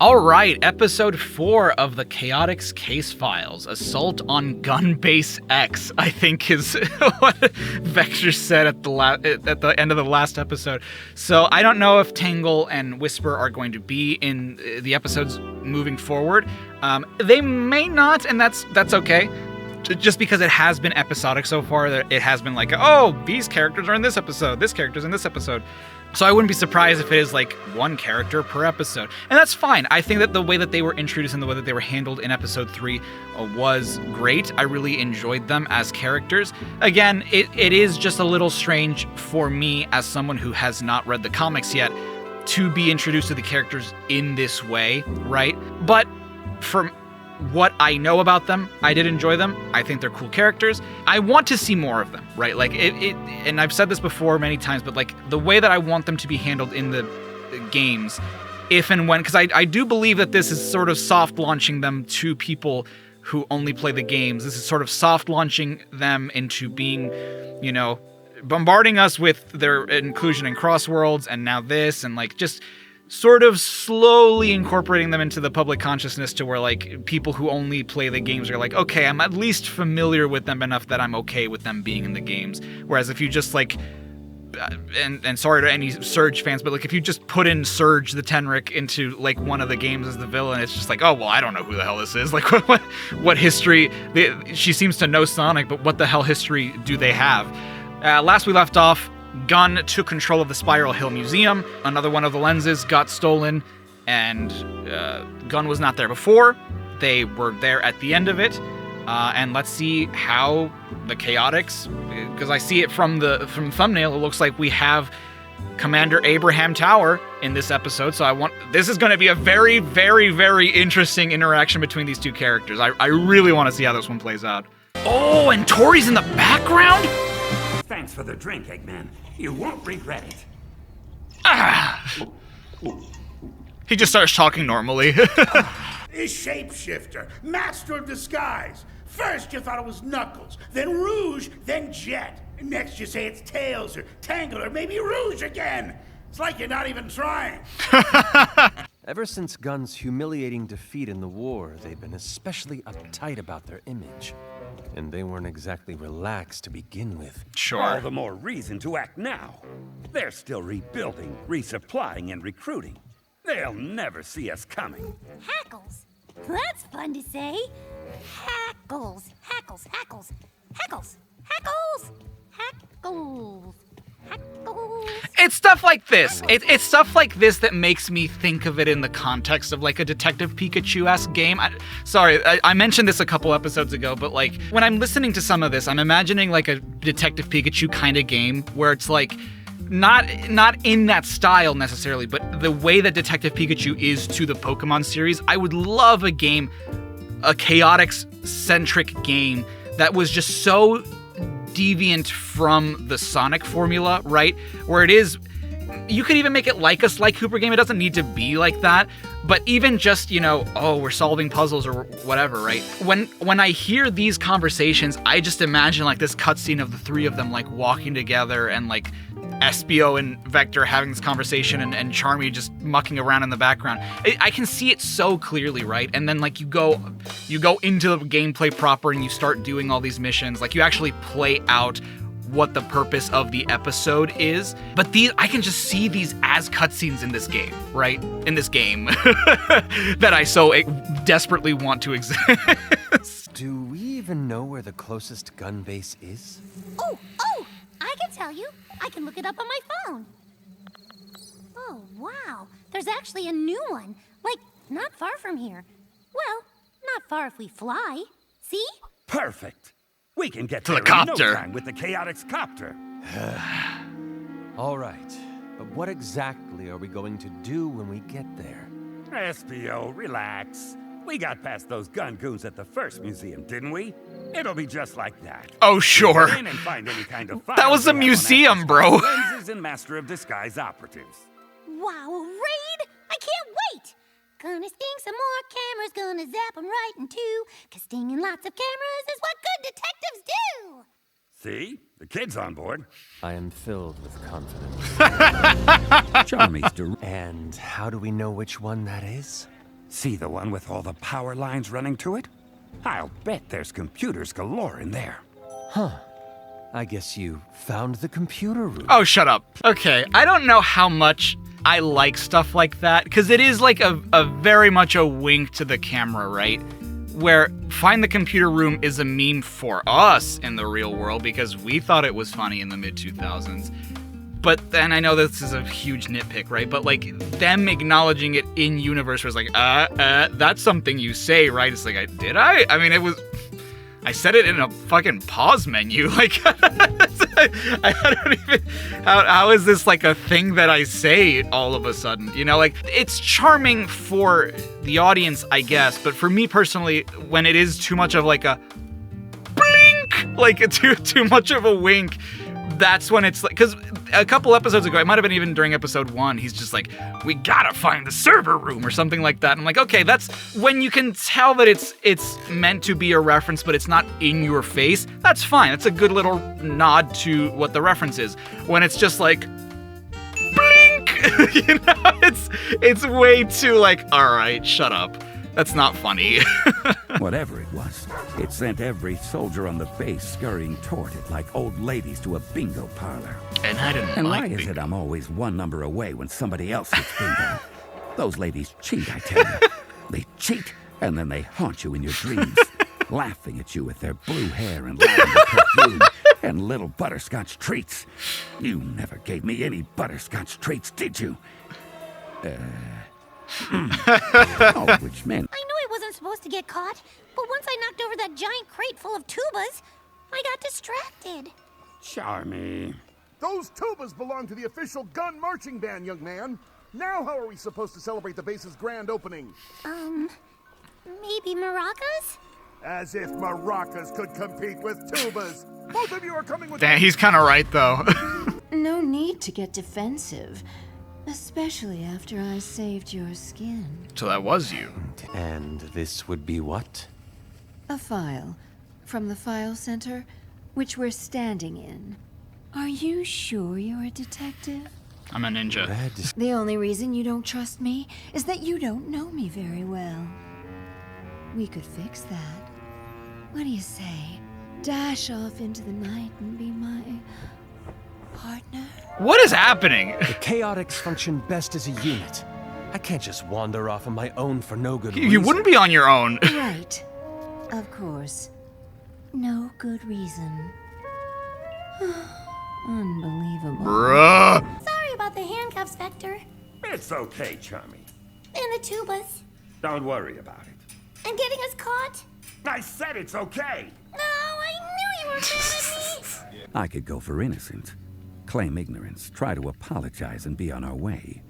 All right, episode 4 of the Chaotix Casefiles, Assault on Gun Base X, I think is what Vector said at the end of the last episode. So I don't know if Tangle and Whisper are going to be in the episodes moving forward. They may not, and that's okay. Just because it has been episodic so far, that it has been like, oh, these characters are in this episode, this character's in this episode. So I wouldn't be surprised if it is like one character per episode. And that's fine. I think that the way that they were introduced and the way that they were handled in episode 3 was great. I really enjoyed them as characters. Again, it is just a little strange for me as someone who has not read the comics yet to be introduced to the characters in this way, right? But from what I know about them, I did enjoy them. I think they're cool characters. I want to see more of them, right? Like and I've said this before many times, but like the way that I want them to be handled in the games, if and when, because I do believe that this is sort of soft launching them to people who only play the games. This is sort of soft launching them into being, bombarding us with their inclusion in Crossworlds and now this, and like just sort of slowly incorporating them into the public consciousness to where like people who only play the games are like, okay, I'm at least familiar with them enough that I'm okay with them being in the games. Whereas if you just like, and sorry to any Surge fans, but like if you just put in Surge the Tenric into like one of the games as the villain, it's just like, oh, well, I don't know who the hell this is. Like what history, she seems to know Sonic, but what the hell history do they have? Last we left off, Gun took control of the Spiral Hill Museum. Another one of the lenses got stolen, and Gun was not there before. They were there at the end of it. And let's see how the Chaotix, because I see it from the thumbnail, it looks like we have Commander Abraham Tower in this episode. So this is going to be a very, very, very interesting interaction between these two characters. I really want to see how this one plays out. Oh, and Tori's in the background? Thanks for the drink, Eggman. You won't regret it. He just starts talking normally. A shapeshifter, master of disguise. First you thought it was Knuckles, then Rouge, then Jet. Next you say it's Tails or Tangle or maybe Rouge again. It's like you're not even trying. Ever since Gun's humiliating defeat in the war, they've been especially uptight about their image. And they weren't exactly relaxed to begin with. Sure. All the more reason to act now. They're still rebuilding, resupplying, and recruiting. They'll never see us coming. Hackles? That's fun to say. Hackles. Hackles. Hackles. Hackles. Hackles. Hackles. Hackles. It's stuff like this. It's stuff like this that makes me think of it in the context of like a Detective Pikachu-esque game. I mentioned this a couple episodes ago, but like when I'm listening to some of this, I'm imagining like a Detective Pikachu kind of game where it's like not in that style necessarily, but the way that Detective Pikachu is to the Pokemon series. I would love a Chaotix-centric game that was just so deviant from the Sonic formula, right? Where it is, you could even make it like a Sly Cooper game. It doesn't need to be like that, but even just, we're solving puzzles or whatever, right? When I hear these conversations, I just imagine like this cutscene of the three of them like walking together and like Espio and Vector having this conversation and Charmy just mucking around in the background. I can see it so clearly, right? And then like you go into the gameplay proper and you start doing all these missions. Like you actually play out what the purpose of the episode is. But I can just see these as cutscenes in this game, right? In this game that I so desperately want to exist. Do we even know where the closest gun base is? Oh, I can tell you. I can look it up on my phone. Oh, wow. There's actually a new one. Like, not far from here. Well, not far if we fly. See? Perfect. We can get To there the copter. in no time with the Chaotix Copter. All right, but what exactly are we going to do when we get there? Espio, relax. We got past those gun goons at the first museum, didn't we? It'll be just like that. Oh, sure. Get in and find any kind of That was files a we have on museum, Xbox bro. Lenses and Master of Disguise operatives. Wow, a raid? I can't wait! Gonna sting some more cameras, gonna zap them right in two. 'Cause stinging lots of cameras is what good detectives do! See? The kid's on board. I am filled with confidence. Charmy's And how do we know which one that is? See the one with all the power lines running to it? I'll bet there's computers galore in there. I guess you found the computer room. Oh, shut up. Okay, I don't know how much I like stuff like that, because it is like a very much a wink to the camera, right? Where find the computer room is a meme for us in the real world because we thought it was funny in the mid-2000s. But then I know this is a huge nitpick, right? But like them acknowledging it in universe was like, that's something you say, right? It's like, did I? I mean, I said it in a fucking pause menu. Like, I don't even, how is this like a thing that I say all of a sudden? You know, like, it's charming for the audience, I guess. But for me personally, when it is too much of like a blink, like too much of a wink, that's when it's like, because a couple episodes ago, it might have been even during episode 1, he's just like, we gotta find the server room or something like that. And I'm like, okay, that's when you can tell that it's meant to be a reference, but it's not in your face. That's fine. That's a good little nod to what the reference is. When it's just like, blink, you know, it's way too like, all right, shut up. That's not funny. Whatever it was, it sent every soldier on the base scurrying toward it like old ladies to a bingo parlor. And I didn't And like why is bingo. it I'm always one number away when somebody else hits bingo? Those ladies cheat, I tell you. They cheat, and then they haunt you in your dreams, laughing at you with their blue hair and lavender perfume and little butterscotch treats. You never gave me any butterscotch treats, did you? Oh, which meant I knew I wasn't supposed to get caught, but once I knocked over that giant crate full of tubas, I got distracted. Charmy. Those tubas belong to the official gun marching band, young man. Now how are we supposed to celebrate the base's grand opening? Maybe maracas? As if maracas could compete with tubas. Both of you are coming with Damn, he's kind of right, though. No need to get defensive, especially after I saved your skin. So that was you. And this would be what? A file from the file center, which we're standing in. Are you sure you're a detective? I'm a ninja. Red The only reason you don't trust me is that you don't know me very well. We could fix that. What do you say? Dash off into the night and be my partner? What is happening? The Chaotix function best as a unit. I can't just wander off on my own for no good reason. You wouldn't be on your own. Right. Of course. No good reason. Unbelievable. Bruh. Sorry about the handcuffs, Vector. It's okay, Charmy. And the tubas. Don't worry about it. And getting us caught. I said it's okay. No, I knew you were mad at me. I could go for innocent, claim ignorance, try to apologize and be on our way.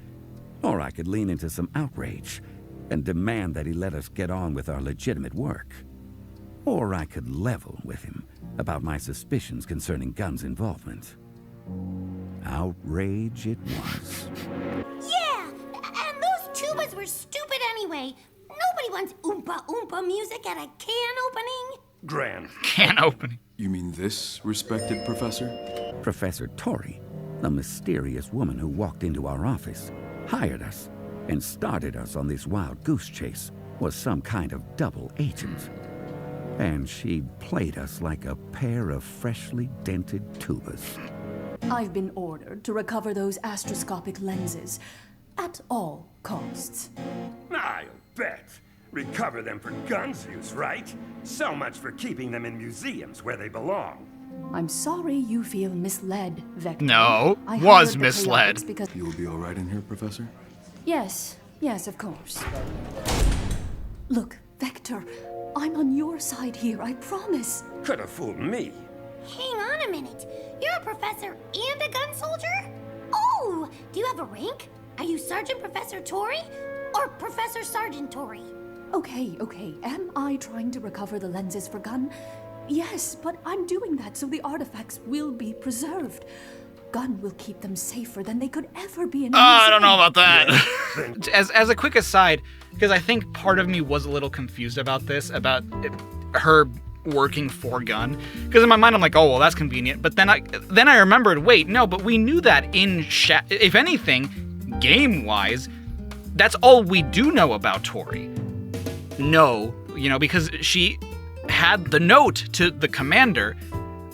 Or I could lean into some outrage and demand that he let us get on with our legitimate work. Or I could level with him about my suspicions concerning Gun's involvement. Outrage it was. Yeah, and those tubas were stupid anyway. Nobody wants oompa oompa music at a can opening. Gran. Can opening. You mean this, respected professor? Professor Tori, the mysterious woman who walked into our office, hired us, and started us on this wild goose chase, was some kind of double agent. And she played us like a pair of freshly dented tubas. I've been ordered to recover those astroscopic lenses at all costs. I'll bet. Recover them for Gun's use, right? So much for keeping them in museums where they belong. I'm sorry you feel misled, Vector. No, I was hired the misled. Chaotix because... You will be all right in here, Professor? Yes, of course. Look, Vector, I'm on your side here, I promise. Could have fooled me. Hang on a minute. You're a professor and a gun soldier? Oh, do you have a rank? Are you Sergeant Professor Tori or Professor Sergeant Tori? Okay. Am I trying to recover the lenses for Gun? Yes, but I'm doing that so the artifacts will be preserved. Gun will keep them safer than they could ever be in a I don't know museum. about that. As a quick aside, because I think part of me was a little confused about this, about her working for Gun. Because in my mind, I'm like, oh, well, that's convenient. But then I remembered, wait, no, but we knew that in if anything, game-wise, that's all we do know about Tori. No, because she had the note to the commander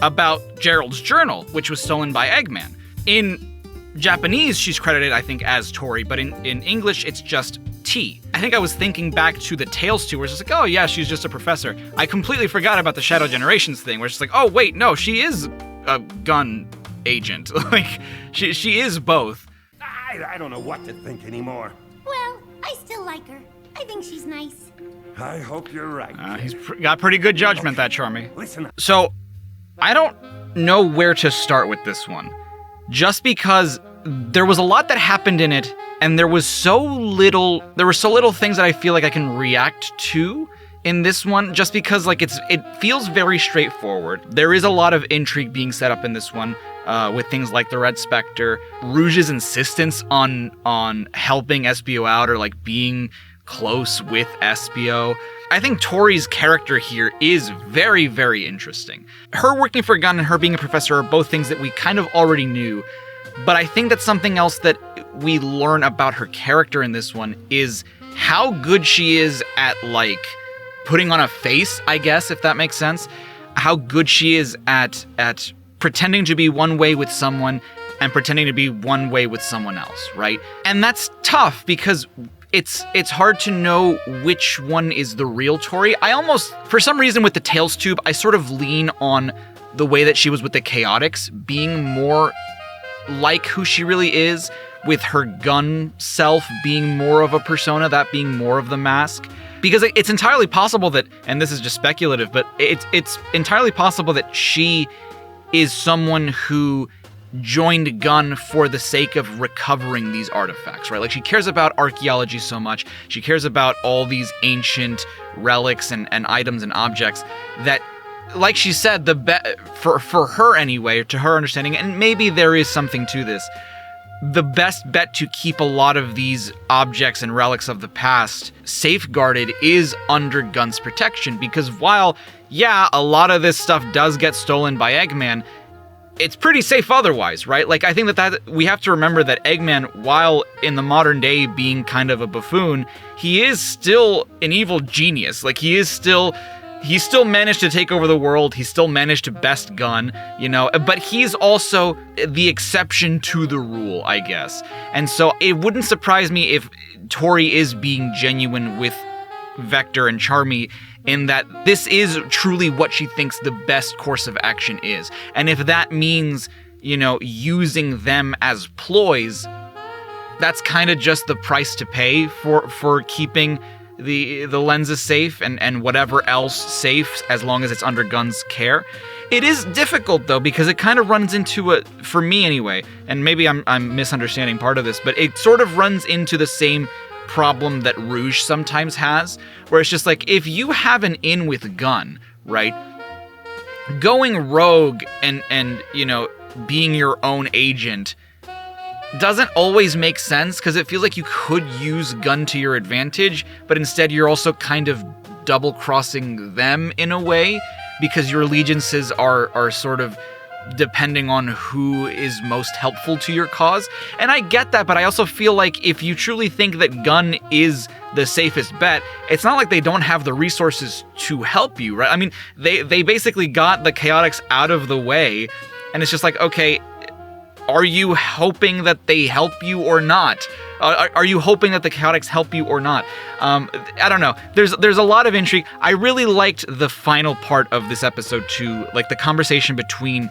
about Gerald's journal, which was stolen by Eggman. In Japanese, she's credited, I think, as Tori, but in English, it's just T. I think I was thinking back to the Tales 2, where it's like, oh yeah, she's just a professor. I completely forgot about the Shadow Generations thing, where it's like, oh wait, no, she is a gun agent. Like, she is both. I don't know what to think anymore. Well, I still like her. I think she's nice. I hope you're right. He's got pretty good judgment, that Charmy. Listen. So, I don't know where to start with this one. Just because there was a lot that happened in it, and there were so little things that I feel like I can react to in this one, just because like it feels very straightforward. There is a lot of intrigue being set up in this one, with things like the Red Specter, Rouge's insistence on helping Espio out, or like being close with Espio. I think Tori's character here is very, very interesting. Her working for Gun and her being a professor are both things that we kind of already knew, but I think that something else that we learn about her character in this one is how good she is at, like, putting on a face, I guess, if that makes sense. How good she is at pretending to be one way with someone and pretending to be one way with someone else, right? And that's tough because it's hard to know which one is the real Tori. I almost, for some reason with the Tales tube, I sort of lean on the way that she was with the Chaotix, being more like who she really is, with her gun self being more of a persona, that being more of the mask. Because it's entirely possible that, and this is just speculative, but it's entirely possible that she is someone who joined Gun for the sake of recovering these artifacts, right? Like, she cares about archaeology so much, she cares about all these ancient relics and items and objects that, like she said, for her anyway, to her understanding, and maybe there is something to this, the best bet to keep a lot of these objects and relics of the past safeguarded is under Gun's protection, because while, yeah, a lot of this stuff does get stolen by Eggman, it's pretty safe otherwise, right? Like, I think that we have to remember that Eggman, while in the modern day being kind of a buffoon, he is still an evil genius. Like, he still managed to take over the world, he still managed to best Gun, but he's also the exception to the rule, I guess. And so it wouldn't surprise me if Tori is being genuine with Vector and Charmy, in that this is truly what she thinks the best course of action is. And if that means, using them as ploys, that's kind of just the price to pay for keeping the lenses safe and whatever else safe, as long as it's under Gun's care. It is difficult though, because it kind of runs into for me anyway, and maybe I'm misunderstanding part of this, but it sort of runs into the same problem that Rouge sometimes has, where it's just like, if you have an in with Gun, right? Going rogue and being your own agent doesn't always make sense, because it feels like you could use Gun to your advantage, but instead you're also kind of double-crossing them in a way, because your allegiances are sort of depending on who is most helpful to your cause. And I get that, but I also feel like if you truly think that Gun is the safest bet, it's not like they don't have the resources to help you, right? I mean, they basically got the Chaotix out of the way, and it's just like, okay, are you hoping that they help you or not? Are you hoping that the Chaotix help you or not? I don't know. There's a lot of intrigue. I really liked the final part of this episode too, like the conversation between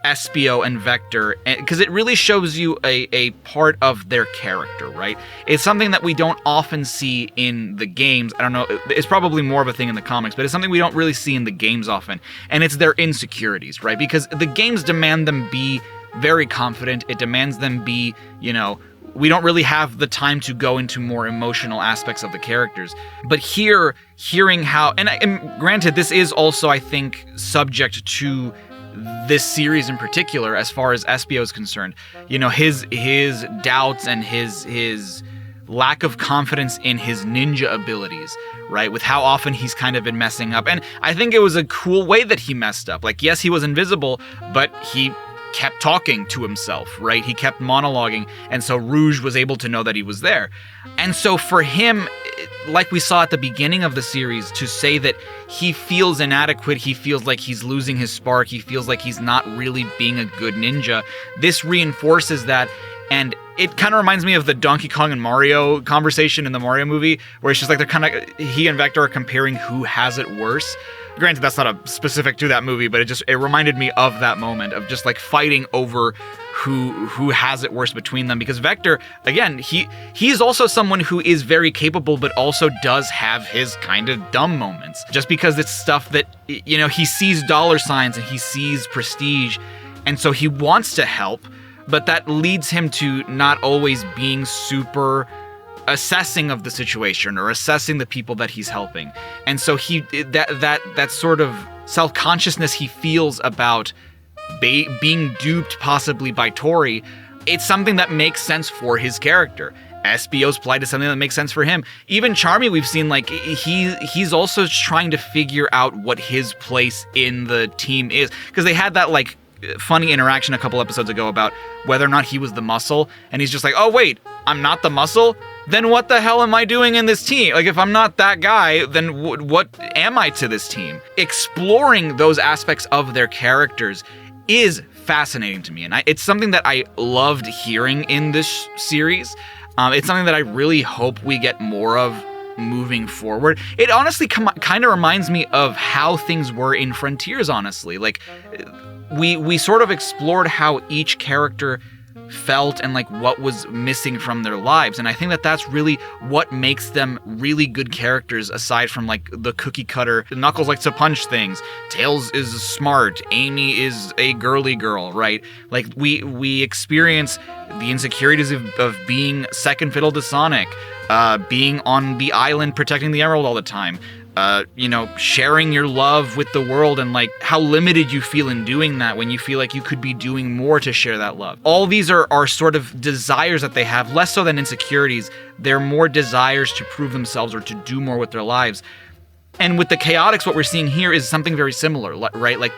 Espio and Vector, because it really shows you a part of their character, right? It's something that we don't often see in the games. I don't know, it's probably more of a thing in the comics, but it's something we don't really see in the games often, and it's their insecurities, right? Because the games demand them be very confident, it demands them be, we don't really have the time to go into more emotional aspects of the characters. But here, hearing how, and granted, this is also, I think, subject to this series in particular, as far as Espio is concerned, his doubts and his lack of confidence in his ninja abilities, right? With how often he's kind of been messing up. And I think it was a cool way that he messed up. Like, yes, he was invisible, but he kept talking to himself, right? He kept monologuing, and so Rouge was able to know that he was there. And so for him, like we saw at the beginning of the series, to say that he feels inadequate, he feels like he's losing his spark, he feels like he's not really being a good ninja, this reinforces that. And it kind of reminds me of the Donkey Kong and Mario conversation in the Mario movie, where it's just like they're kind of, he and Vector are comparing who has it worse. Granted, that's not a specific to that movie, but it reminded me of that moment of just like fighting over who has it worse between them. Because Vector, again, he's also someone who is very capable, but also does have his kind of dumb moments. Just because it's stuff that, you know, he sees dollar signs and he sees prestige, and so he wants to help, but that leads him to not always being super assessing of the situation or assessing the people that he's helping. And so that sort of self-consciousness he feels about being duped possibly by Tori, it's something that makes sense for his character. SBO's plight is something that makes sense for him. Even Charmy, we've seen, like, he's also trying to figure out what his place in the team is, because they had that, like, funny interaction a couple episodes ago about whether or not he was the muscle, and he's just like, oh wait, I'm not the muscle? Then what the hell am I doing in this team? Like, if I'm not that guy, then what am I to this team? Exploring those aspects of their characters is fascinating to me, and it's something that I loved hearing in this series. It's something that I really hope we get more of moving forward. It honestly kind of reminds me of how things were in Frontiers, honestly. Like, we sort of explored how each character felt and like what was missing from their lives, and I think that that's really what makes them really good characters, aside from like the cookie cutter Knuckles likes to punch things, Tails is smart, Amy is a girly girl, right? Like we experience the insecurities of being second fiddle to Sonic, being on the island protecting the Emerald all the time, you know, sharing your love with the world, and like how limited you feel in doing that when you feel like you could be doing more to share that love. All these are sort of desires that they have, less so than insecurities. They're more desires to prove themselves or to do more with their lives. And with the Chaotix, what we're seeing here is something very similar, right? Like,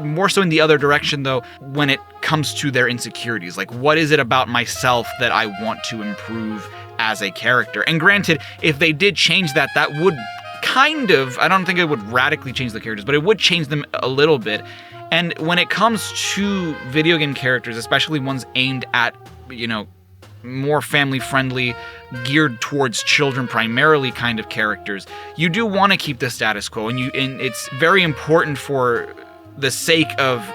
more so in the other direction, though, when it comes to their insecurities. Like, what is it about myself that I want to improve as a character? And granted, if they did change that, that would kind of, I don't think it would radically change the characters, but it would change them a little bit. And when it comes to video game characters, especially ones aimed at, you know, more family-friendly, geared towards children primarily kind of characters, you do want to keep the status quo, and it's very important for the sake of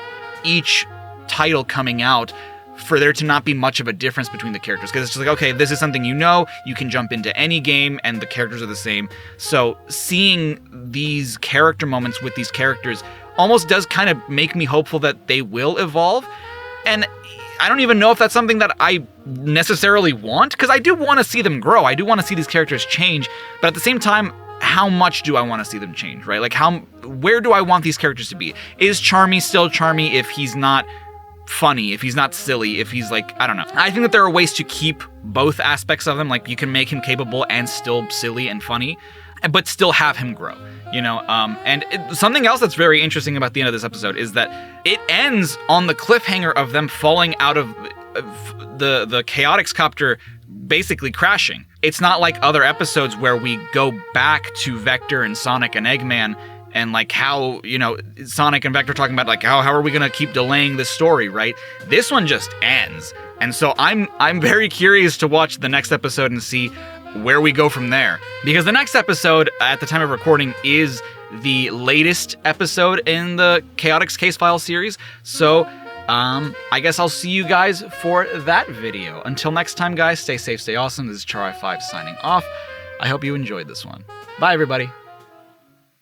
each title coming out for there to not be much of a difference between the characters, because it's just like, okay, this is something you can jump into any game and the characters are the same. So seeing these character moments with these characters almost does kind of make me hopeful that they will evolve. And I don't even know if that's something that I necessarily want, because I do want to see them grow. I do want to see these characters change, but at the same time, how much do I want to see them change, right? Like, where do I want these characters to be? Is Charmy still Charmy if he's not funny, if he's not silly, if he's like, I don't know. I think that there are ways to keep both aspects of him. Like, you can make him capable and still silly and funny, but still have him grow, you know? Something else that's very interesting about the end of this episode is that it ends on the cliffhanger of them falling out of the Chaotix copter basically crashing. It's not like other episodes where we go back to Vector and Sonic and Eggman and like how, you know, Sonic and Vector talking about like how are we gonna keep delaying this story, right? This one just ends. And so I'm very curious to watch the next episode and see where we go from there. Because the next episode, at the time of recording, is the latest episode in the Chaotix Casefiles series. So I guess I'll see you guys for that video. Until next time, guys, stay safe, stay awesome. This is Char5 signing off. I hope you enjoyed this one. Bye, everybody.